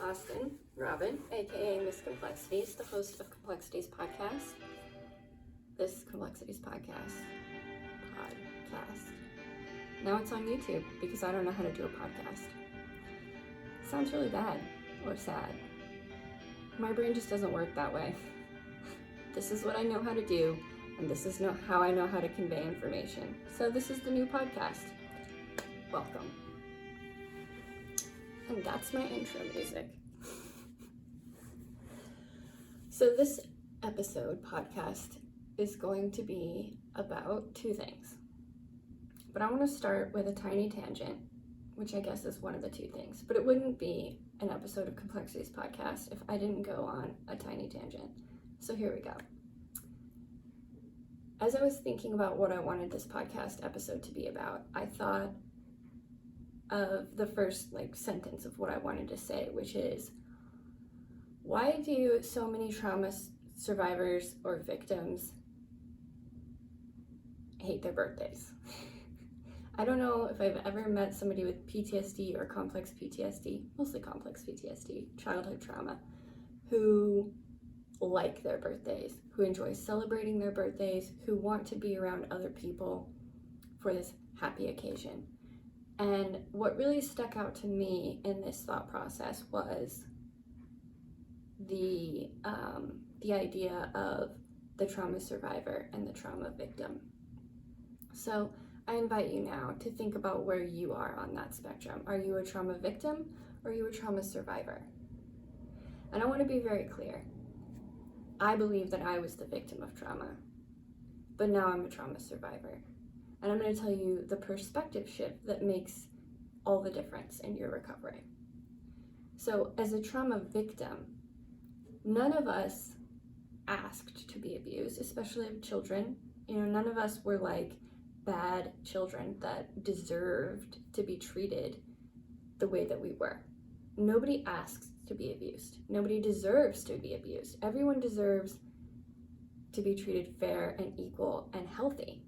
Austin Robin, aka Miss ComplexTieS, the host of ComplexTieS podcast. This ComplexTieS podcast. Now it's on YouTube because I don't know how to do a podcast. Sounds really bad or sad. My brain just doesn't work that way. This is what I know how to do, and this is how I know how to convey information. So this is the new podcast. Welcome. And that's my intro music. So this podcast is going to be about two things. But I want to start with a tiny tangent, which I guess is one of the two things. But it wouldn't be an episode of ComplexTieS podcast if I didn't go on a tiny tangent. So here we go. As I was thinking about what I wanted this podcast episode to be about, I thought of the first sentence of what I wanted to say, which is, why do so many trauma survivors or victims hate their birthdays? I don't know if I've ever met somebody with PTSD or complex PTSD, mostly complex PTSD, childhood trauma, who like their birthdays, who enjoy celebrating their birthdays, who want to be around other people for this happy occasion. And what really stuck out to me in this thought process was the idea of the trauma survivor and the trauma victim. So I invite you now to think about where you are on that spectrum. Are you a trauma victim or are you a trauma survivor? And I want to be very clear. I believe that I was the victim of trauma, but now I'm a trauma survivor. And I'm going to tell you the perspective shift that makes all the difference in your recovery. So as a trauma victim, none of us asked to be abused, especially of children. None of us were bad children that deserved to be treated the way that we were. Nobody asks to be abused. Nobody deserves to be abused. Everyone deserves to be treated fair and equal and healthy.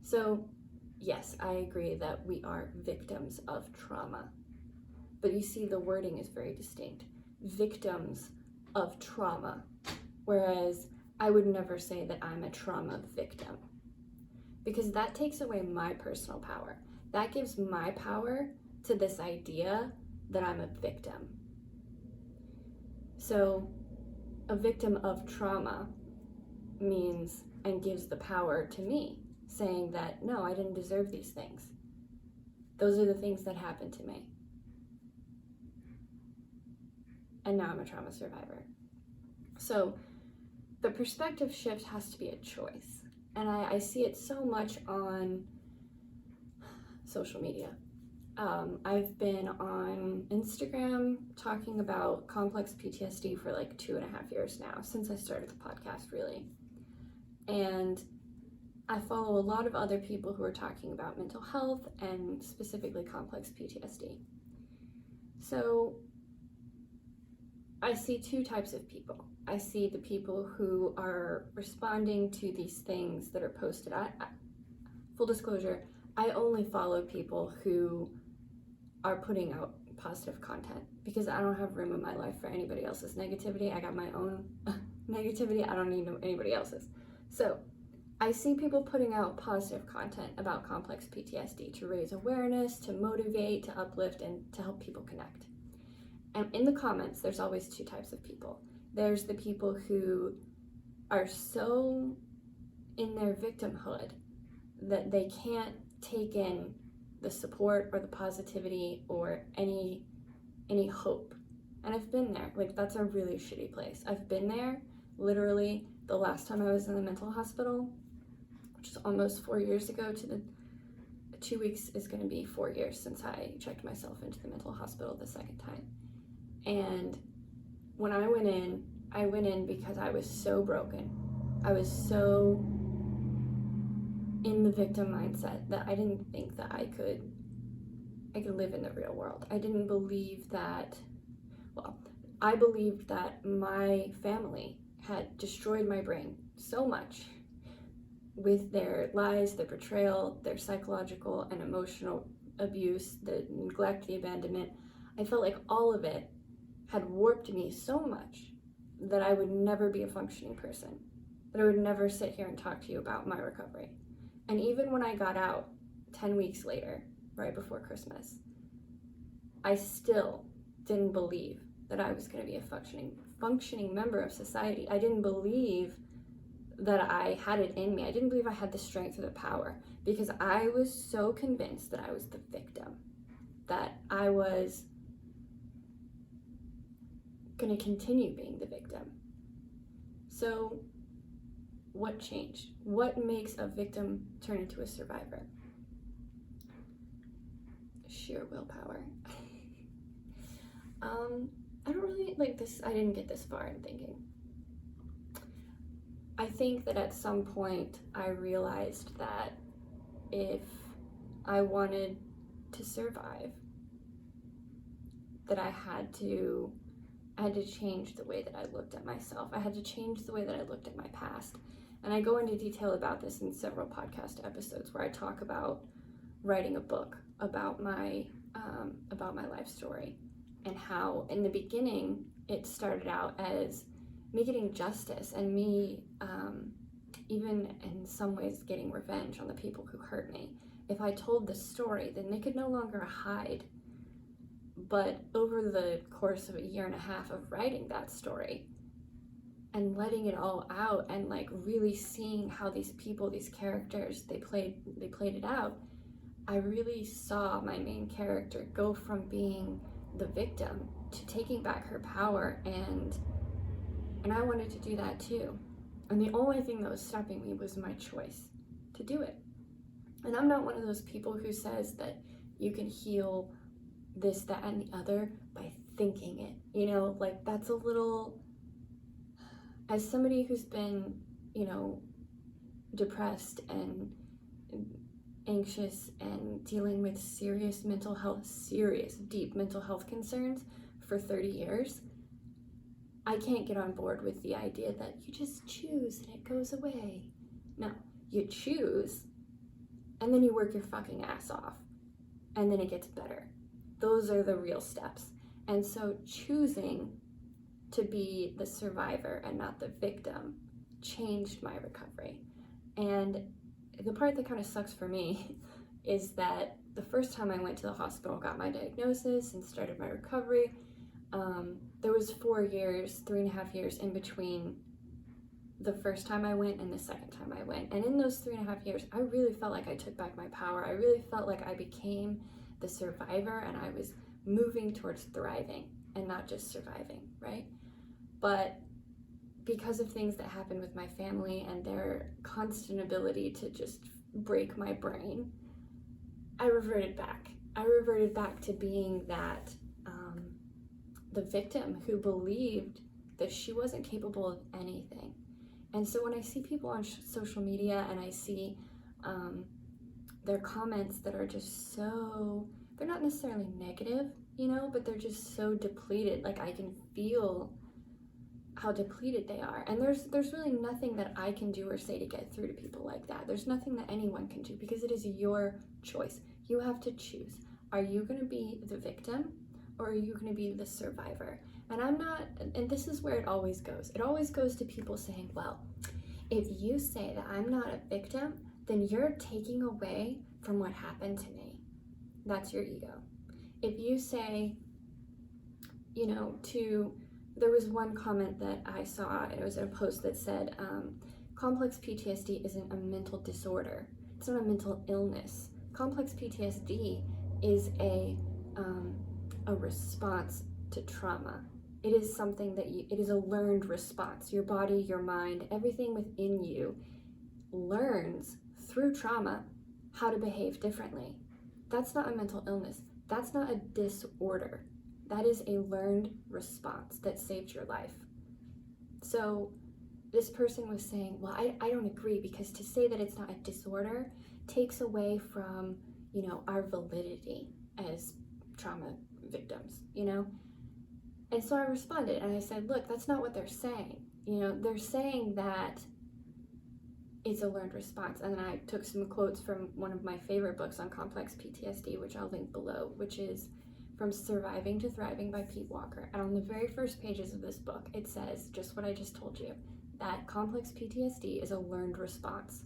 So, yes, I agree that we are victims of trauma. But you see, the wording is very distinct. Victims of trauma. Whereas I would never say that I'm a trauma victim. Because that takes away my personal power. That gives my power to this idea that I'm a victim. So, a victim of trauma means and gives the power to me, saying that, no, I didn't deserve these things. Those are the things that happened to me. And now I'm a trauma survivor. So the perspective shift has to be a choice. And I see it so much on social media. I've been on Instagram talking about complex PTSD for 2.5 years now, since I started the podcast, really. And I follow a lot of other people who are talking about mental health and specifically complex PTSD. So I see two types of people. I see the people who are responding to these things that are posted. Full disclosure, I only follow people who are putting out positive content because I don't have room in my life for anybody else's negativity. I got my own negativity. I don't need anybody else's. So I see people putting out positive content about complex PTSD to raise awareness, to motivate, to uplift, and to help people connect. And in the comments, there's always two types of people. There's the people who are so in their victimhood that they can't take in the support or the positivity or any hope. And I've been there. That's a really shitty place. I've been there literally the last time I was in the mental hospital, which is almost 4 years ago. 2 weeks is going to be 4 years since I checked myself into the mental hospital the second time. And when I went in because I was so broken. I was so in the victim mindset that I didn't think that I could live in the real world. I didn't believe that, I believed that my family had destroyed my brain so much with their lies, their betrayal, their psychological and emotional abuse, the neglect, the abandonment. I felt like all of it had warped me so much that I would never be a functioning person, that I would never sit here and talk to you about my recovery. And even when I got out 10 weeks later, right before Christmas, I still didn't believe that I was going to be a functioning member of society. I didn't believe that I had it in me. I didn't believe I had the strength or the power, because I was so convinced that I was the victim, that I was going to continue being the victim. So what changed? What makes a victim turn into a survivor? Sheer willpower. I don't really like this. I didn't get this far in thinking. I think that at some point I realized that if I wanted to survive, that I had to change the way that I looked at myself. I had to change the way that I looked at my past. And I go into detail about this in several podcast episodes where I talk about writing a book about my life story, and how in the beginning it started out as me getting justice and me even in some ways getting revenge on the people who hurt me. If I told the story, then they could no longer hide. But over the course of a year and a half of writing that story and letting it all out, and like really seeing how these people, these characters, they played it out, I really saw my main character go from being the victim to taking back her power, and I wanted to do that too. And the only thing that was stopping me was my choice to do it. And I'm not one of those people who says that you can heal this, that, and the other by thinking it. You know, like that's a little, as somebody who's been, you know, depressed and anxious and dealing with serious deep mental health concerns for 30 years, I can't get on board with the idea that you just choose and it goes away. No, you choose and then you work your fucking ass off and then it gets better. Those are the real steps. And so choosing to be the survivor and not the victim changed my recovery. And the part that kind of sucks for me is that the first time I went to the hospital, got my diagnosis and started my recovery, there was 3.5 years in between the first time I went and the second time I went. And in those 3.5 years, I really felt like I took back my power. I really felt like I became the survivor and I was moving towards thriving and not just surviving, right? But because of things that happened with my family and their constant ability to just break my brain, I reverted back. I reverted back to being that the victim who believed that she wasn't capable of anything. And so when I see people on social media and I see their comments that are just so, they're not necessarily negative, you know, but they're just so depleted. Like I can feel how depleted they are. And there's really nothing that I can do or say to get through to people like that. There's nothing that anyone can do because it is your choice. You have to choose. Are you going to be the victim or are you going to be the survivor? And I'm not, and this is where it always goes. It always goes to people saying, well, if you say that I'm not a victim, then you're taking away from what happened to me. That's your ego. If you say, you know, there was one comment that I saw, and it was in a post that said, complex PTSD isn't a mental disorder. It's not a mental illness. Complex PTSD is a response to trauma. It is something that it is a learned response. Your body, your mind, everything within you learns through trauma how to behave differently. That's not a mental illness. That's not a disorder. That is a learned response that saved your life. So this person was saying, well, I don't agree, because to say that it's not a disorder takes away from, you know, our validity as trauma victims, you know? And so I responded and I said, look, that's not what they're saying. You know, they're saying that it's a learned response. And then I took some quotes from one of my favorite books on complex PTSD, which I'll link below, which is From Surviving to Thriving by Pete Walker. And on the very first pages of this book, it says just what I just told you, that complex PTSD is a learned response.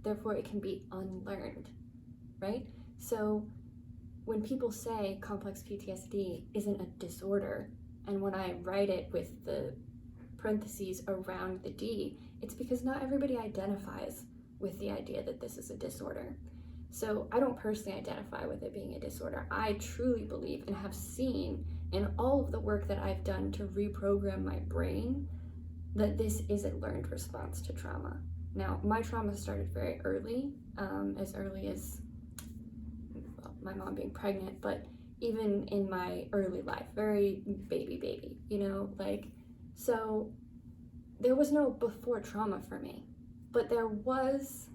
Therefore, it can be unlearned, right? So when people say complex PTSD isn't a disorder, and when I write it with the parentheses around the D, it's because not everybody identifies with the idea that this is a disorder. So I don't personally identify with it being a disorder. I truly believe and have seen in all of the work that I've done to reprogram my brain that this is a learned response to trauma. Now, my trauma started very early as my mom being pregnant, but even in my early life, very baby, so there was no before trauma for me, but there was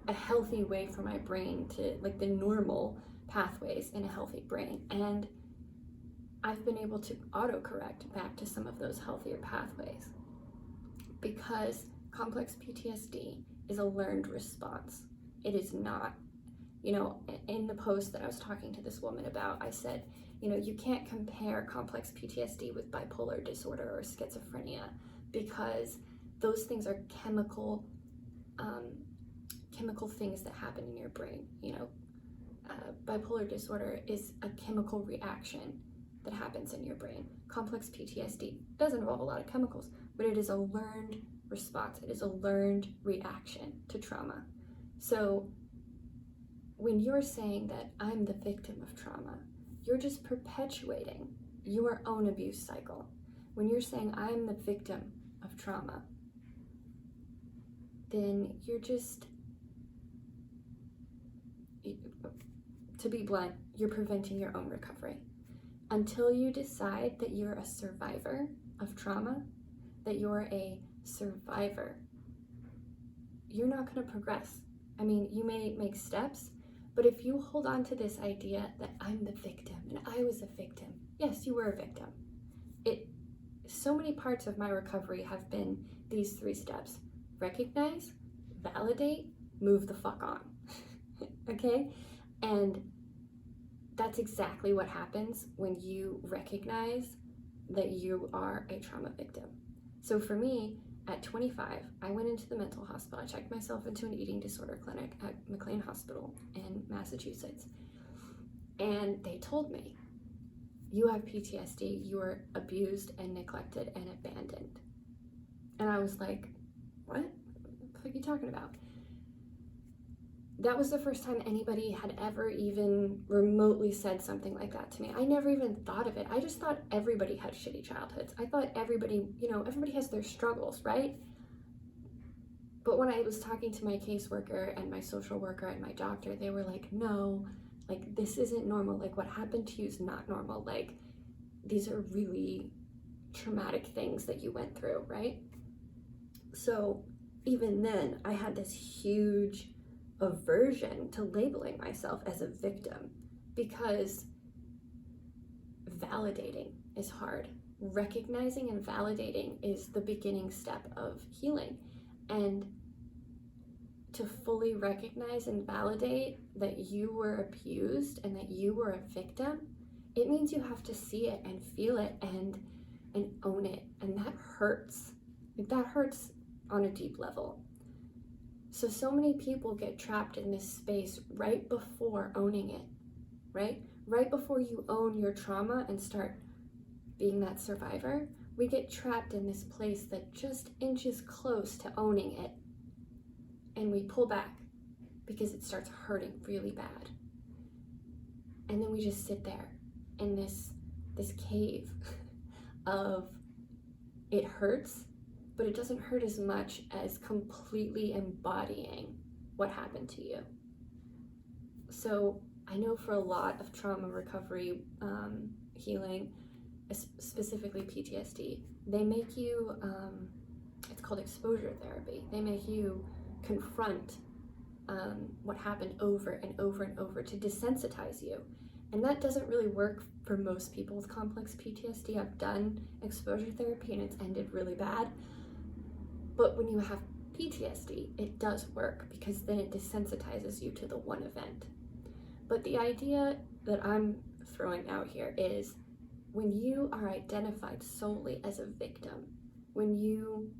a healthy way for my brain to, the normal pathways in a healthy brain. And I've been able to autocorrect back to some of those healthier pathways because complex PTSD is a learned response. It is not, in the post that I was talking to this woman about, I said, you can't compare complex PTSD with bipolar disorder or schizophrenia because those things are chemical things that happen in your brain. Bipolar disorder is a chemical reaction that happens in your brain. Complex PTSD does involve a lot of chemicals, but it is a learned response. It is a learned reaction to trauma. So when you're saying that I'm the victim of trauma, you're just perpetuating your own abuse cycle. When you're saying I'm the victim of trauma, then you're just, to be blunt, you're preventing your own recovery. Until you decide that you're a survivor of trauma, that you're a survivor, you're not going to progress. I mean, you may make steps, but if you hold on to this idea that I'm the victim and I was a victim, yes, you were a victim. So many parts of my recovery have been these 3 steps: recognize, validate, move the fuck on. Okay? And that's exactly what happens when you recognize that you are a trauma victim. So for me, at 25, I went into the mental hospital. I checked myself into an eating disorder clinic at McLean Hospital in Massachusetts. And they told me, you have PTSD, you were abused and neglected and abandoned. And I was like, what the fuck are you talking about? That was the first time anybody had ever even remotely said something like that to me. I never even thought of it. I just thought everybody had shitty childhoods. I thought everybody has their struggles, right? But when I was talking to my caseworker and my social worker and my doctor, they were like, no, this isn't normal. What happened to you is not normal. These are really traumatic things that you went through, right? So even then, I had this huge aversion to labeling myself as a victim because validating is hard. Recognizing and validating is the beginning step of healing. And to fully recognize and validate that you were abused and that you were a victim, it means you have to see it and feel it and own it. And that hurts. That hurts on a deep level. So many people get trapped in this space right before owning it, right? Right before you own your trauma and start being that survivor, we get trapped in this place that just inches close to owning it. And we pull back because it starts hurting really bad. And then we just sit there in this cave of it hurts, but it doesn't hurt as much as completely embodying what happened to you. So I know for a lot of trauma recovery, healing, specifically PTSD, they make you, it's called exposure therapy. They make you confront what happened over and over and over to desensitize you. And that doesn't really work for most people with complex PTSD. I've done exposure therapy and it's ended really bad. But when you have PTSD, it does work because then it desensitizes you to the one event. But the idea that I'm throwing out here is when you are identified solely as a victim, when you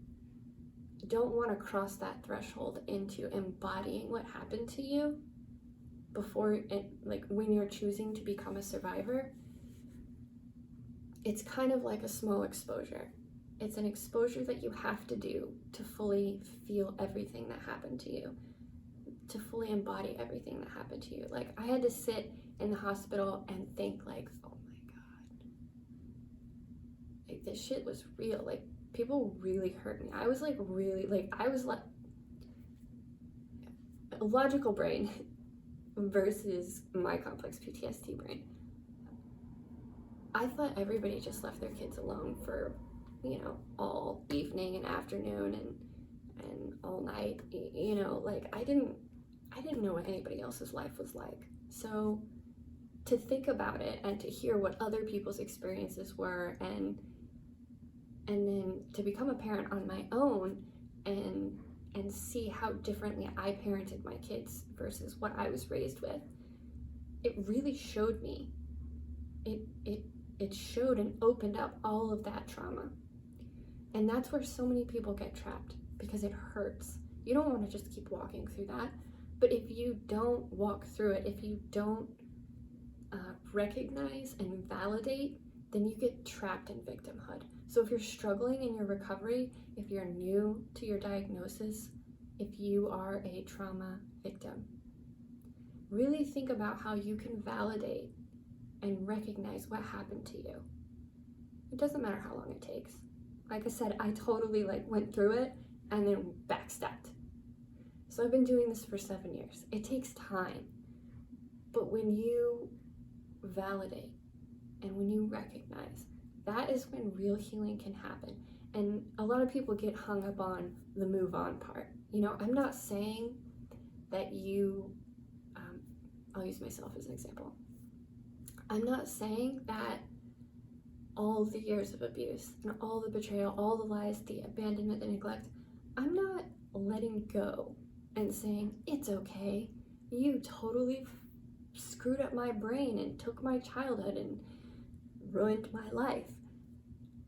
don't want to cross that threshold into embodying what happened to you before it, like when you're choosing to become a survivor, it's kind of like a small exposure. It's an exposure that you have to do to fully feel everything that happened to you, to fully embody everything that happened to you. Like, I had to sit in the hospital and think like, oh my God, like this shit was real. Like, people really hurt me. I was like a logical brain versus my complex PTSD brain. I thought everybody just left their kids alone for, you know, all evening and afternoon and all night, you know, like I didn't know what anybody else's life was like. So to think about it and to hear what other people's experiences were, and then to become a parent on my own and see how differently I parented my kids versus what I was raised with, it really showed me. It showed and opened up all of that trauma. And that's where so many people get trapped, because it hurts. You don't want to just keep walking through that. But if you don't walk through it, if you don't recognize and validate, then you get trapped in victimhood. So if you're struggling in your recovery, if you're new to your diagnosis, if you are a trauma victim, really think about how you can validate and recognize what happened to you. It doesn't matter how long it takes. Like I said, I totally went through it and then backstepped. So I've been doing this for 7 years. It takes time. But when you validate and when you recognize, that is when real healing can happen. And a lot of people get hung up on the move on part. You know, I'm not saying that you, I'll use myself as an example. I'm not saying that all the years of abuse and all the betrayal, all the lies, the abandonment, the neglect, I'm not letting go and saying, it's okay, you totally screwed up my brain and took my childhood and ruined my life,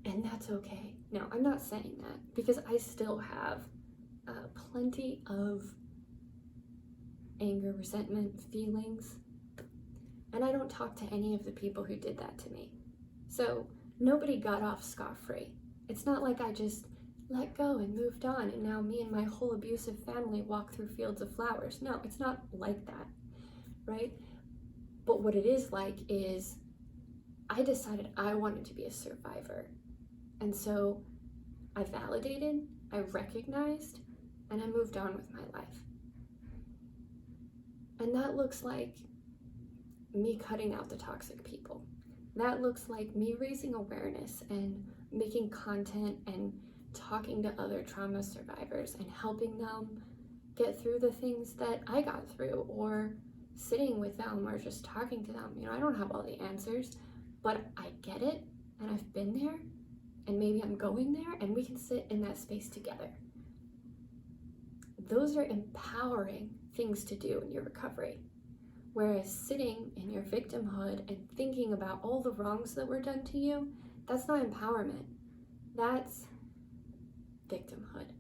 and that's okay. No, I'm not saying that, because I still have plenty of anger, resentment, feelings, and I don't talk to any of the people who did that to me. So nobody got off scot-free. It's not like I just let go and moved on and now me and my whole abusive family walk through fields of flowers. No, it's not like that, right? But what it is like is I decided I wanted to be a survivor. And so I validated, I recognized, and I moved on with my life. And that looks like me cutting out the toxic people. That looks like me raising awareness and making content and talking to other trauma survivors and helping them get through the things that I got through, or sitting with them or just talking to them. You know, I don't have all the answers, but I get it, and I've been there, and maybe I'm going there, and we can sit in that space together. Those are empowering things to do in your recovery. Whereas sitting in your victimhood and thinking about all the wrongs that were done to you, that's not empowerment. That's victimhood.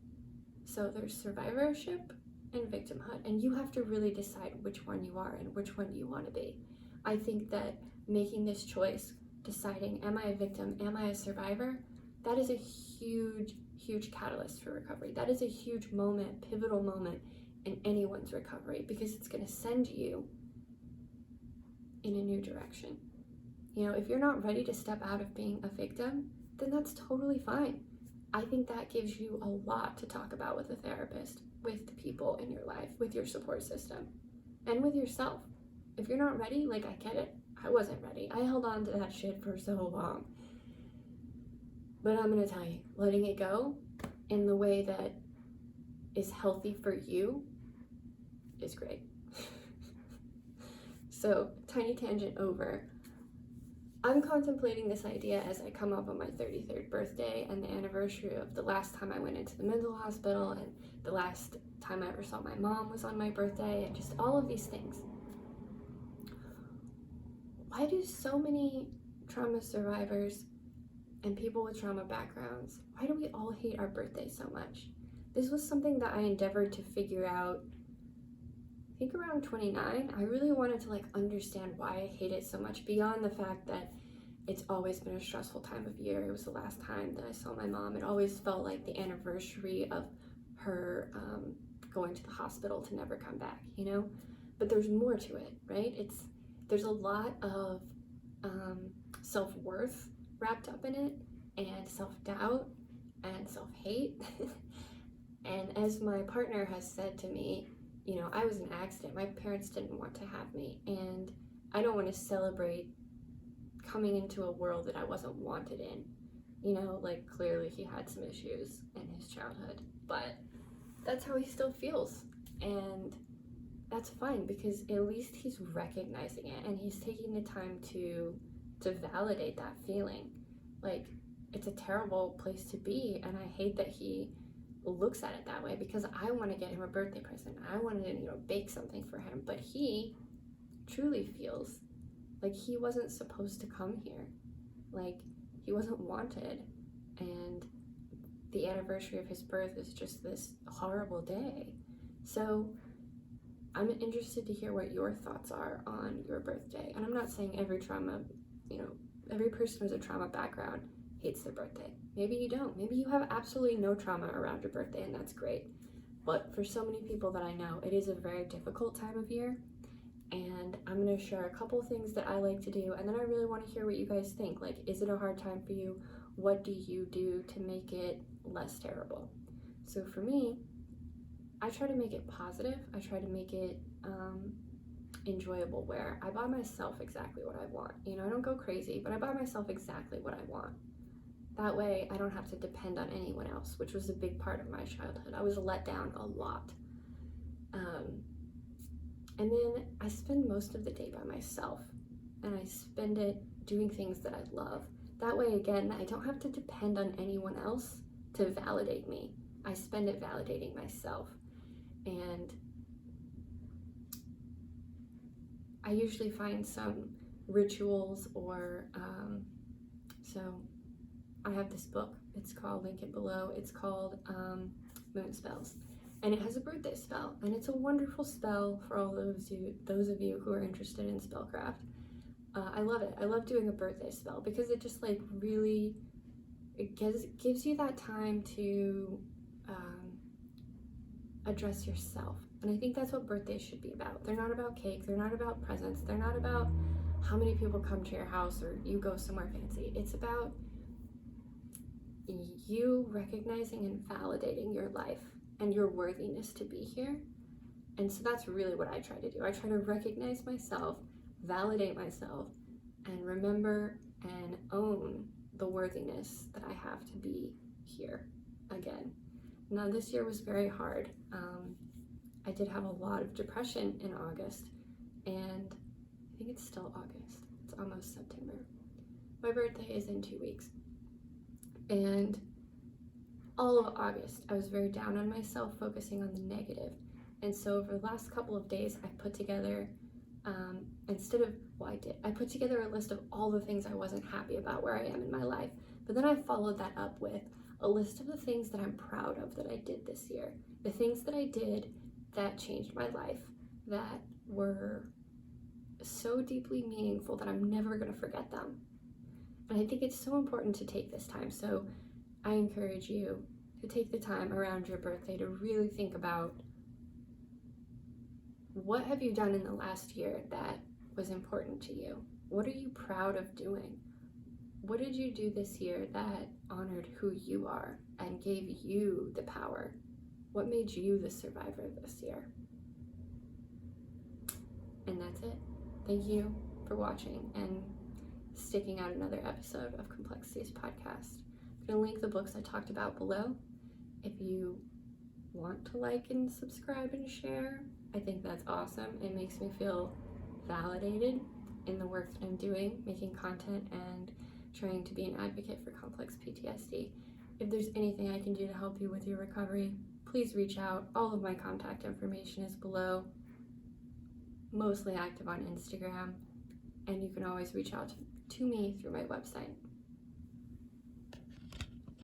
So there's survivorship and victimhood, and you have to really decide which one you are and which one you want to be. I think that making this choice, deciding, am I a victim, am I a survivor, that is a huge, huge catalyst for recovery. That is a huge moment, pivotal moment in anyone's recovery, because it's going to send you in a new direction. You know, if you're not ready to step out of being a victim, then that's totally fine. I think that gives you a lot to talk about with a therapist, with the people in your life, with your support system, and with yourself. If you're not ready, I get it. I wasn't ready. I held on to that shit for so long. But I'm gonna tell you, letting it go in the way that is healthy for you is great. So, tiny tangent over. I'm contemplating this idea as I come up on my 33rd birthday and the anniversary of the last time I went into the mental hospital, and the last time I ever saw my mom was on my birthday, and just all of these things. why do so many trauma survivors and people with trauma backgrounds, why do we all hate our birthday so much? This was something that I endeavored to figure out, I think around 29. I really wanted to understand why I hate it so much, beyond the fact that it's always been a stressful time of year. It was the last time that I saw my mom. It always felt like the anniversary of her going to the hospital to never come back, But there's more to it, right? There's a lot of self-worth wrapped up in it, and self-doubt and self-hate. And as my partner has said to me, I was an accident. My parents didn't want to have me, and I don't want to celebrate coming into a world that I wasn't wanted in. Clearly he had some issues in his childhood, but that's how he still feels. And that's fine, because at least he's recognizing it and he's taking the time to validate that feeling. It's a terrible place to be, and I hate that he looks at it that way, because I want to get him a birthday present. I wanted to, bake something for him, but he truly feels like he wasn't supposed to come here. He wasn't wanted, and the anniversary of his birth is just this horrible day. So I'm interested to hear what your thoughts are on your birthday. And I'm not saying every person with a trauma background hates their birthday. Maybe you don't. Maybe you have absolutely no trauma around your birthday, and that's great. But for so many people that I know, it is a very difficult time of year. And I'm going to share a couple things that I like to do, and then I really want to hear what you guys think. Is it a hard time for you? What do you do to make it less terrible? So for me, I try to make it positive. I try to make it enjoyable, where I buy myself exactly what I want. I don't go crazy, but I buy myself exactly what I want. That way I don't have to depend on anyone else, which was a big part of my childhood. I was let down a lot. And then I spend most of the day by myself, and I spend it doing things that I love. That way, again, I don't have to depend on anyone else to validate me. I spend it validating myself. And I usually find some rituals, or so I have this book. It's called, link it below, it's called Moon Spells. And it has a birthday spell, and it's a wonderful spell for all those of you who are interested in spellcraft. I love it. I love doing a birthday spell, because it just really, it gives you that time to address yourself. And I think that's what birthdays should be about. They're not about cake, they're not about presents, they're not about how many people come to your house or you go somewhere fancy. It's about you recognizing and validating your life and your worthiness to be here. And so that's really what I try to do. I try to recognize myself, validate myself, and remember and own the worthiness that I have to be here again. Now, this year was very hard. I did have a lot of depression in August, and I think it's still August. It's almost September. My birthday is in 2 weeks. And all of August, I was very down on myself, focusing on the negative. And so over the last couple of days, I put together, I put together a list of all the things I wasn't happy about where I am in my life. But then I followed that up with a list of the things that I'm proud of that I did this year. The things that I did that changed my life, that were so deeply meaningful that I'm never going to forget them. And I think it's so important to take this time. So I encourage you to take the time around your birthday to really think about, what have you done in the last year that was important to you? What are you proud of doing? What did you do this year that honored who you are and gave you the power? What made you the survivor this year? And that's it. Thank you for watching and sticking out another episode of ComplexTieS podcast. I'm going to link the books I talked about below. If you want to like and subscribe and share, I think that's awesome. It makes me feel validated in the work that I'm doing, making content and trying to be an advocate for ComplexPTSD. If there's anything I can do to help you with your recovery, please reach out. All of my contact information is below. Mostly active on Instagram. and you can always reach out to me through my website.